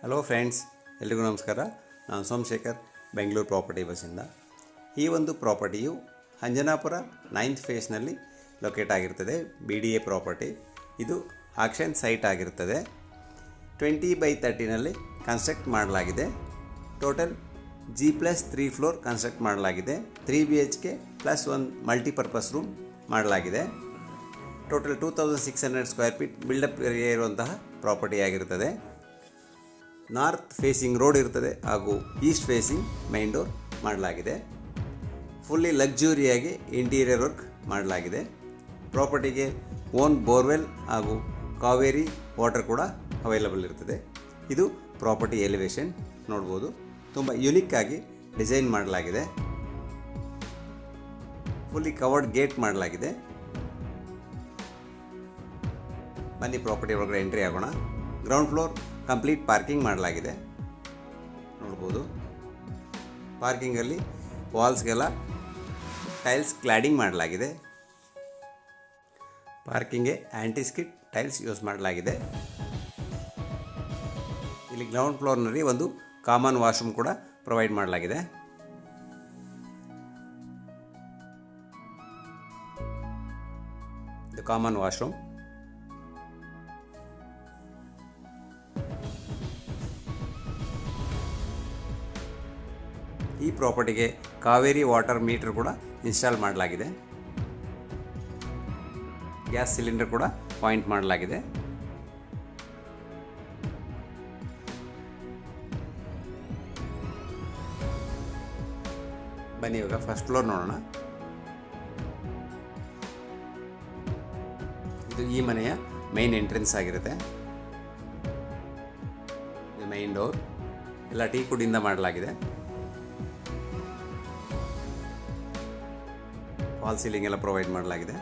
Hello friends, ಎಲ್ರಿಗೂ ನಮಸ್ಕಾರ. ನಾನು ಸೋಮಶೇಖರ್, ಬೆಂಗಳೂರು ಪ್ರಾಪರ್ಟಿ ಬಸ್ಸಿಂದ. ಈ ಒಂದು ಪ್ರಾಪರ್ಟಿಯು ಅಂಜನಾಪುರ 9th ಫೇಸ್ನಲ್ಲಿ ಲೊಕೇಟ್ ಆಗಿರ್ತದೆ. BDA property. ಇದು ಆಕ್ಷನ್ ಸೈಟ್ ಆಗಿರ್ತದೆ. 20/30ನಲ್ಲಿ ಕನ್ಸ್ಟ್ರಕ್ಟ್ ಮಾಡಲಾಗಿದೆ. ಟೋಟಲ್ G+3 ಫ್ಲೋರ್ ಕನ್ಸ್ಟ್ರಕ್ಟ್ ಮಾಡಲಾಗಿದೆ. 3 BHK ಪ್ಲಸ್ ಒಂದು ಮಲ್ಟಿಪರ್ಪಸ್ ರೂಮ್ ಮಾಡಲಾಗಿದೆ. Total 2600 square feet builtup area ಇರುವಂತಹ ಪ್ರಾಪರ್ಟಿ ಆಗಿರ್ತದೆ. ನಾರ್ತ್ ಫೇಸಿಂಗ್ ರೋಡ್ ಇರ್ತದೆ ಹಾಗೂ ಈಸ್ಟ್ ಫೇಸಿಂಗ್ ಮೈನ್ ಡೋರ್ ಮಾಡಲಾಗಿದೆ. ಫುಲ್ಲಿ ಲಕ್ಸುರಿಯಾಗಿ ಇಂಟೀರಿಯರ್ ವರ್ಕ್ ಮಾಡಲಾಗಿದೆ. ಪ್ರಾಪರ್ಟಿಗೆ ಓನ್ ಬೋರ್ವೆಲ್ ಹಾಗೂ ಕಾವೇರಿ ವಾಟರ್ ಕೂಡ ಅವೈಲಬಲ್ ಇರ್ತದೆ. ಇದು ಪ್ರಾಪರ್ಟಿ ಎಲಿವೇಶನ್ ನೋಡ್ಬೋದು. ತುಂಬ ಯುನಿಕ್ ಆಗಿ ಡಿಸೈನ್ ಮಾಡಲಾಗಿದೆ. ಫುಲ್ಲಿ ಕವರ್ಡ್ ಗೇಟ್ ಮಾಡಲಾಗಿದೆ. ಬನ್ನಿ ಪ್ರಾಪರ್ಟಿ ಒಳಗಡೆ ಎಂಟ್ರಿ ಆಗೋಣ. ಗ್ರೌಂಡ್ ಫ್ಲೋರ್ ಕಂಪ್ಲೀಟ್ ಪಾರ್ಕಿಂಗ್ ಮಾಡಲಾಗಿದೆ. ನೋಡ್ಬೋದು. ಪಾರ್ಕಿಂಗಲ್ಲಿ ವಾಲ್ಸ್ಗೆಲ್ಲ ಟೈಲ್ಸ್ ಕ್ಲಾಡಿಂಗ್ ಮಾಡಲಾಗಿದೆ. ಪಾರ್ಕಿಂಗ್ಗೆ ಆ್ಯಂಟಿ ಸ್ಕಿಡ್ ಟೈಲ್ಸ್ ಯೂಸ್ ಮಾಡಲಾಗಿದೆ. ಇಲ್ಲಿ ಗ್ರೌಂಡ್ ಫ್ಲೋರ್ನಲ್ಲಿ ಒಂದು ಕಾಮನ್ ವಾಶ್ರೂಮ್ ಕೂಡ ಪ್ರೊವೈಡ್ ಮಾಡಲಾಗಿದೆ. ಇದು ಕಾಮನ್ ವಾಶ್ರೂಮ್. ಈ ಪ್ರಾಪರ್ಟಿಗೆ ಕಾವೇರಿ ವಾಟರ್ ಮೀಟರ್ ಕೂಡ ಇನ್ಸ್ಟಾಲ್ ಮಾಡಲಾಗಿದೆ. ಗ್ಯಾಸ್ ಸಿಲಿಂಡರ್ ಕೂಡ ಪಾಯಿಂಟ್ ಮಾಡಲಾಗಿದೆ. ಬನ್ನಿ ಇವಾಗ ಫಸ್ಟ್ ಫ್ಲೋರ್ ನೋಡೋಣ. ಇದು ಈ ಮನೆಯ ಮೈನ್ ಎಂಟ್ರೆನ್ಸ್ ಆಗಿರುತ್ತೆ. ಇದು ಮೈನ್ ಡೋರ್ ಎಲ್ಲ ಟೀಕ್ ವುಡ್ಡಿಂದ ಮಾಡಲಾಗಿದೆ. ಫಾಲ್ ಸೀಲಿಂಗ್ ಎಲ್ಲ ಪ್ರೊವೈಡ್ ಮಾಡಲಾಗಿದೆ.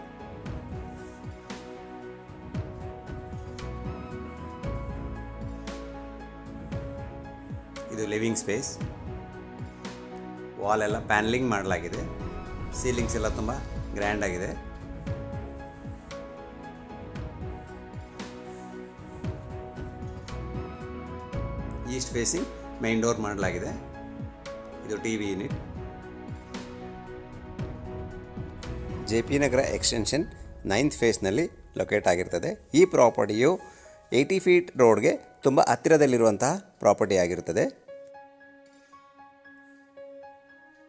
ಇದು ಲಿವಿಂಗ್ ಸ್ಪೇಸ್. ವಾಲ್ ಎಲ್ಲ ಪ್ಯಾನಲಿಂಗ್ ಮಾಡಲಾಗಿದೆ. ಸೀಲಿಂಗ್ಸ್ ಎಲ್ಲ ತುಂಬ ಗ್ರ್ಯಾಂಡ್ ಆಗಿದೆ. ಈಸ್ಟ್ ಫೇಸಿಂಗ್ ಮೈನ್ ಡೋರ್ ಮಾಡಲಾಗಿದೆ. ಇದು TV ಯೂನಿಟ್. JP ನಗರ ಎಕ್ಸ್ಟೆನ್ಷನ್ 9th ಫೇಸ್ನಲ್ಲಿ ಲೊಕೇಟ್ ಆಗಿರ್ತದೆ. ಈ ಪ್ರಾಪರ್ಟಿಯು 80 ಫೀಟ್ ರೋಡ್ಗೆ ತುಂಬ ಹತ್ತಿರದಲ್ಲಿರುವಂತಹ ಪ್ರಾಪರ್ಟಿ ಆಗಿರುತ್ತದೆ.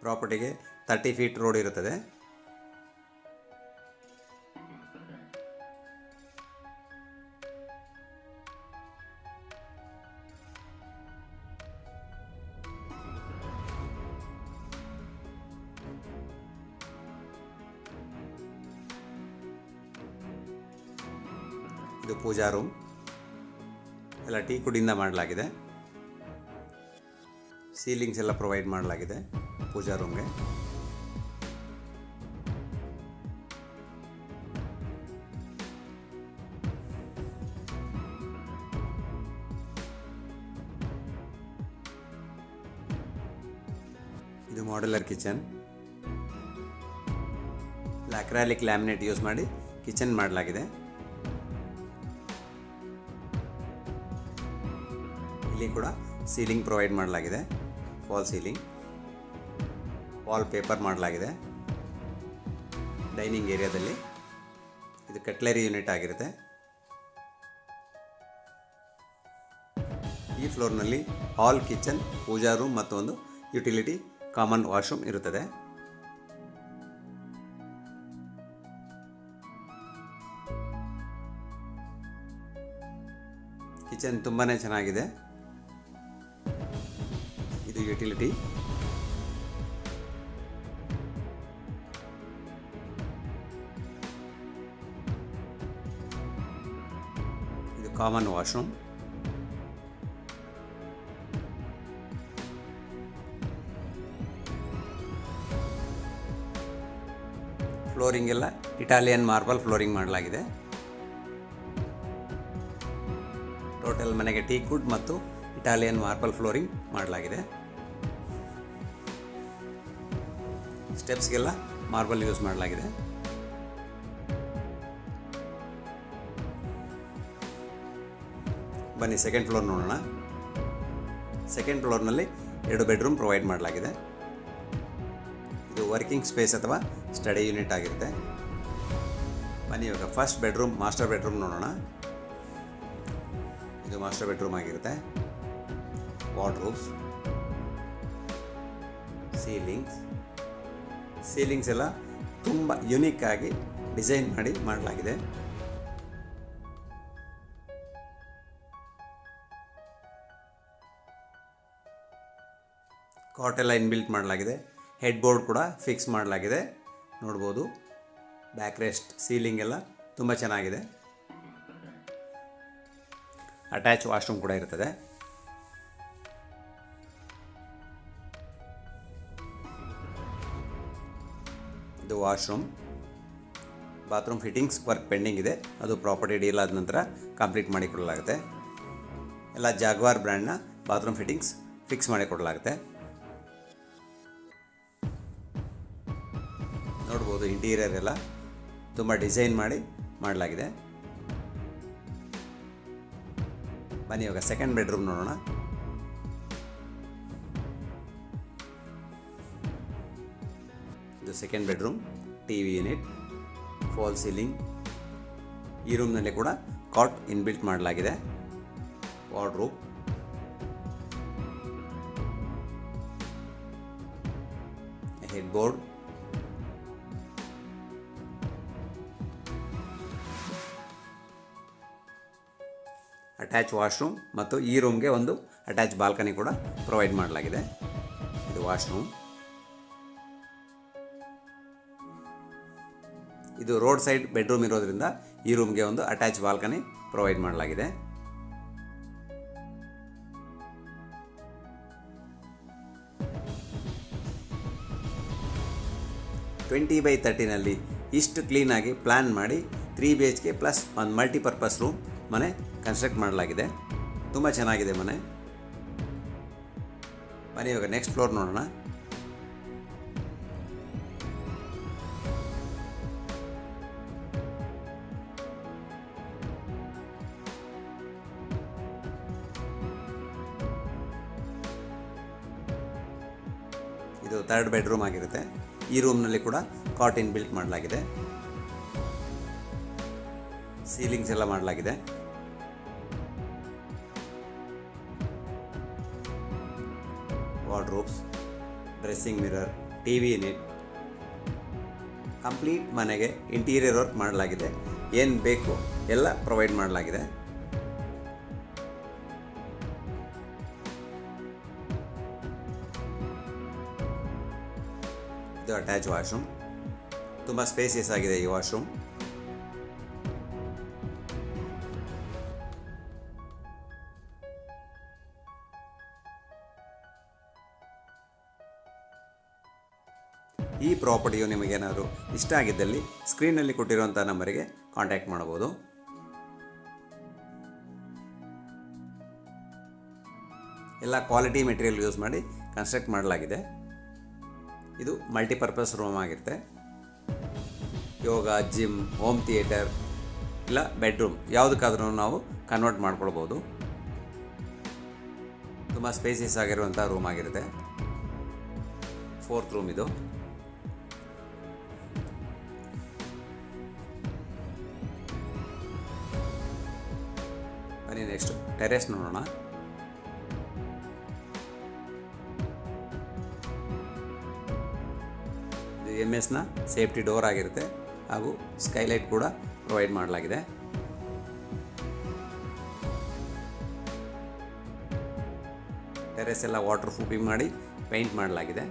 ಪ್ರಾಪರ್ಟಿಗೆ 30 ಫೀಟ್ ರೋಡ್ ಇರುತ್ತದೆ. ಇದು ಪೂಜಾ ರೂಮ್. ಎಲ್ಲ ಟೀಕ್ ವುಡ್ಡಿಂದ ಮಾಡಲಾಗಿದೆ. ಸೀಲಿಂಗ್ಸ್ ಎಲ್ಲ ಪ್ರೊವೈಡ್ ಮಾಡಲಾಗಿದೆ ಪೂಜಾ ರೂಮ್ಗೆ. ಇದು modular kitchen. Acrylic laminate use ಮಾಡಿ ಕಿಚನ್ ಮಾಡಲಾಗಿದೆ. ಇಲ್ಲಿ ಕೂಡ ಸೀಲಿಂಗ್ ಪ್ರೊವೈಡ್ ಮಾಡಲಾಗಿದೆ. ಫಾಲ್ ಸೀಲಿಂಗ್, ವಾಲ್ ಪೇಪರ್ ಮಾಡಲಾಗಿದೆ. ಡೈನಿಂಗ್ ಏರಿಯಾದಲ್ಲಿ ಇದು ಕಟ್ಲರಿ ಯೂನಿಟ್ ಆಗಿರುತ್ತೆ. ಈ ಫ್ಲೋರ್ನಲ್ಲಿ ಹಾಲ್, ಕಿಚನ್, ಪೂಜಾ ರೂಮ್ ಮತ್ತು ಒಂದು ಯುಟಿಲಿಟಿ ಕಾಮನ್ ವಾಶ್ರೂಮ್ ಇರುತ್ತದೆ. ಕಿಚನ್ ತುಂಬಾ ಚೆನ್ನಾಗಿದೆ. ಇದು ಯುಟಿಲಿಟಿ. ಇದು ಕಾಮನ್ ವಾಶ್ರೂಮ್. ಫ್ಲೋರಿಂಗ್ ಎಲ್ಲ ಇಟಾಲಿಯನ್ ಮಾರ್ಬಲ್ ಫ್ಲೋರಿಂಗ್ ಮಾಡಲಾಗಿದೆ. ಟೋಟಲ್ ಮನೆಗೆ ಟೀಕ್ ವುಡ್ ಮತ್ತು ಇಟಾಲಿಯನ್ ಮಾರ್ಬಲ್ ಫ್ಲೋರಿಂಗ್ ಮಾಡಲಾಗಿದೆ. ಸ್ಟೆಪ್ಸ್ಗೆಲ್ಲ ಮಾರ್ಬಲ್ ಯೂಸ್ ಮಾಡಲಾಗಿದೆ. ಬನ್ನಿ ಸೆಕೆಂಡ್ ಫ್ಲೋರ್ ನೋಡೋಣ. ಸೆಕೆಂಡ್ ಫ್ಲೋರ್ನಲ್ಲಿ 2 ಬೆಡ್ರೂಮ್ ಪ್ರೊವೈಡ್ ಮಾಡಲಾಗಿದೆ. ಇದು ವರ್ಕಿಂಗ್ ಸ್ಪೇಸ್ ಅಥವಾ ಸ್ಟಡಿ ಯೂನಿಟ್ ಆಗಿರುತ್ತೆ. ಬನ್ನಿ ಇವಾಗ ಫಸ್ಟ್ ಬೆಡ್ರೂಮ್, ಮಾಸ್ಟರ್ ಬೆಡ್ರೂಮ್ ನೋಡೋಣ. ಇದು ಮಾಸ್ಟರ್ ಬೆಡ್ರೂಮ್ ಆಗಿರುತ್ತೆ. ವಾರ್ಡ್ರೋಬ್ಸ್, ಸೀಲಿಂಗ್ಸ್ ಎಲ್ಲ ತುಂಬ ಯುನೀಕ್ ಆಗಿ ಡಿಸೈನ್ ಮಾಡಲಾಗಿದೆ. ಕಾಟ್ ಎಲ್ಲ ಇನ್ಬಿಲ್ಟ್ ಮಾಡಲಾಗಿದೆ. ಹೆಡ್ ಬೋರ್ಡ್ ಕೂಡ ಫಿಕ್ಸ್ ಮಾಡಲಾಗಿದೆ, ನೋಡ್ಬೋದು. ಬ್ಯಾಕ್ ರೆಸ್ಟ್, ಸೀಲಿಂಗ್ ಎಲ್ಲ ತುಂಬ ಚೆನ್ನಾಗಿದೆ. ಅಟ್ಯಾಚ್ ವಾಶ್ರೂಮ್ ಕೂಡ ಇರ್ತದೆ. ಇದು washroom. Bathroom fittings work pending ಇದೆ, ಅದು ಪ್ರಾಪರ್ಟಿ ಡೀಲ್ ಆದ ನಂತರ ಕಂಪ್ಲೀಟ್ ಮಾಡಿಕೊಡಲಾಗುತ್ತೆ. ಎಲ್ಲ ಜಾಗ್ವಾರ್ ಬ್ರ್ಯಾಂಡ್ನ ಬಾತ್ರೂಮ್ ಫಿಟ್ಟಿಂಗ್ಸ್ ಫಿಕ್ಸ್ ಮಾಡಿಕೊಡಲಾಗುತ್ತೆ. ನೋಡ್ಬೋದು, ಇಂಟೀರಿಯರ್ ಎಲ್ಲ ತುಂಬ ಡಿಸೈನ್ ಮಾಡಲಾಗಿದೆ. ಬನ್ನಿ ಇವಾಗ ಸೆಕೆಂಡ್ ಬೆಡ್ರೂಮ್ ನೋಡೋಣ. ಇದು second bedroom, TV unit, fall ceiling. ಈ ರೂಮ್ನಲ್ಲಿ ಕೂಡ ಕಾಟ್ ಇನ್ಬಿಲ್ಟ್ ಮಾಡಲಾಗಿದೆ. Wardrobe, head board, attach washroom ಮತ್ತು ಈ ರೂಮ್ಗೆ ಒಂದು ಅಟ್ಯಾಚ್ ಬಾಲ್ಕನಿ ಕೂಡ ಪ್ರೊವೈಡ್ ಮಾಡಲಾಗಿದೆ. ಇದು ವಾಶ್ರೂಮ್. ಇದು ರೋಡ್ ಸೈಡ್ ಬೆಡ್ರೂಮ್ ಇರೋದ್ರಿಂದ ಈ ರೂಮ್ಗೆ ಒಂದು ಅಟ್ಯಾಚ್ ಬಾಲ್ಕನಿ ಪ್ರೊವೈಡ್ ಮಾಡಲಾಗಿದೆ. ಟ್ವೆಂಟಿ ಬೈ 30ನಲ್ಲಿ ಇಷ್ಟು ಕ್ಲೀನಾಗಿ ಪ್ಲ್ಯಾನ್ ಮಾಡಿ 3 BHK ಪ್ಲಸ್ ಒಂದು ಮಲ್ಟಿಪರ್ಪಸ್ ರೂಮ್ ಮನೆ ಕನ್ಸ್ಟ್ರಕ್ಟ್ ಮಾಡಲಾಗಿದೆ. ತುಂಬ ಚೆನ್ನಾಗಿದೆ ಮನೆ. ಬನ್ನಿ ಇವಾಗ ನೆಕ್ಸ್ಟ್ ಫ್ಲೋರ್ ನೋಡೋಣ. ಇದು 3rd ಬೆಡ್ರೂಮ್ ಆಗಿರುತ್ತೆ. ಈ ರೂಮ್ನಲ್ಲಿ ಕೂಡ ಕಾಟ್ ಇನ್ಬಿಲ್ಟ್ ಮಾಡಲಾಗಿದೆ. ಸೀಲಿಂಗ್ಸ್ ಎಲ್ಲ ಮಾಡಲಾಗಿದೆ. Wardrobes, dressing mirror, TV unit, complete ಮನೆಗೆ ಇಂಟೀರಿಯರ್ ವರ್ಕ್ ಮಾಡಲಾಗಿದೆ. ಏನು ಬೇಕು ಎಲ್ಲ ಪ್ರೊವೈಡ್ ಮಾಡಲಾಗಿದೆ. ಇದು ಅಟ್ಯಾಚ್ ವಾಶ್ರೂಮ್. ತುಂಬ ಸ್ಪೇಸಿಯಸ್ ಆಗಿದೆ ಈ ವಾಶ್ರೂಮ್. ಈ ಪ್ರಾಪರ್ಟಿಯು ನಿಮಗೇನಾದರೂ ಇಷ್ಟ ಆಗಿದ್ದಲ್ಲಿ ಸ್ಕ್ರೀನಲ್ಲಿ ಕೊಟ್ಟಿರುವಂಥ ನಂಬರಿಗೆ ಕಾಂಟ್ಯಾಕ್ಟ್ ಮಾಡಬಹುದು. ಎಲ್ಲ ಕ್ವಾಲಿಟಿ ಮೆಟೀರಿಯಲ್ ಯೂಸ್ ಮಾಡಿ ಕನ್ಸ್ಟ್ರಕ್ಟ್ ಮಾಡಲಾಗಿದೆ. ಇದು ಮಲ್ಟಿಪರ್ಪಸ್ ರೂಮ್ ಆಗಿರುತ್ತೆ. ಯೋಗ, ಜಿಮ್, ಹೋಮ್ ಥಿಯೇಟರ್ ಇಲ್ಲ ಬೆಡ್ರೂಮ್ ಯಾವುದಕ್ಕಾದ್ರೂ ನಾವು ಕನ್ವರ್ಟ್ ಮಾಡ್ಕೊಳ್ಬೋದು. ತುಂಬ ಸ್ಪೇಸಿಯಸ್ ಆಗಿರುವಂಥ ರೂಮ್ ಆಗಿರುತ್ತೆ. 4th ರೂಮ್ ಇದು. ಬನ್ನಿ ನೆಕ್ಸ್ಟ್ ಟೆರೆಸ್ ನೋಡೋಣ. ಇದು MS ಸೇಫ್ಟಿ ಡೋರ್ ಆಗಿರುತ್ತೆ ಹಾಗೂ ಸ್ಕೈಲೈಟ್ ಕೂಡ ಪ್ರೊವೈಡ್ ಮಾಡಲಾಗಿದೆ. ಟೆರೆಸ್ ಎಲ್ಲ ವಾಟರ್ ಪ್ರೂಫಿಂಗ್ ಮಾಡಿ ಪೇಂಟ್ ಮಾಡಲಾಗಿದೆ.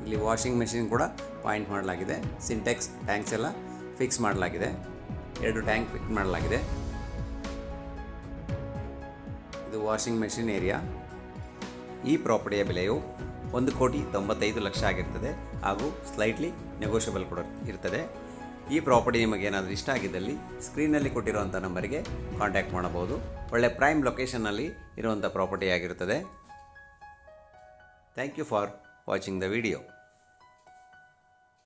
ಇಲ್ಲಿ ವಾಷಿಂಗ್ ಮೆಷಿನ್ ಕೂಡ ಪಾಯಿಂಟ್ ಮಾಡಲಾಗಿದೆ. ಸಿಂಟೆಕ್ಸ್ ಟ್ಯಾಂಕ್ಸ್ ಎಲ್ಲ ಫಿಕ್ಸ್ ಮಾಡಲಾಗಿದೆ. 2 ಟ್ಯಾಂಕ್ ಫಿಟ್ ಮಾಡಲಾಗಿದೆ. ಇದು ವಾಷಿಂಗ್ ಮೆಷಿನ್ ಏರಿಯಾ. ಈ ಪ್ರಾಪರ್ಟಿಯ ಬೆಲೆಯು 1,95,00,000 ಆಗಿರ್ತದೆ ಹಾಗೂ ಸ್ಲೈಟ್ಲಿ ನೆಗೋಷಿಯಬಲ್ ಕೂಡ ಇರ್ತದೆ. ಈ ಪ್ರಾಪರ್ಟಿ ನಿಮಗೆ ಏನಾದರೂ ಇಷ್ಟ ಆಗಿದ್ದಲ್ಲಿ ಸ್ಕ್ರೀನಲ್ಲಿ ಕೊಟ್ಟಿರುವಂಥ ನಂಬರಿಗೆ ಕಾಂಟ್ಯಾಕ್ಟ್ ಮಾಡಬಹುದು. ಒಳ್ಳೆ ಪ್ರೈಮ್ ಲೊಕೇಶನ್ನಲ್ಲಿ ಇರುವಂಥ ಪ್ರಾಪರ್ಟಿ ಆಗಿರುತ್ತದೆ. Thank you for watching the video.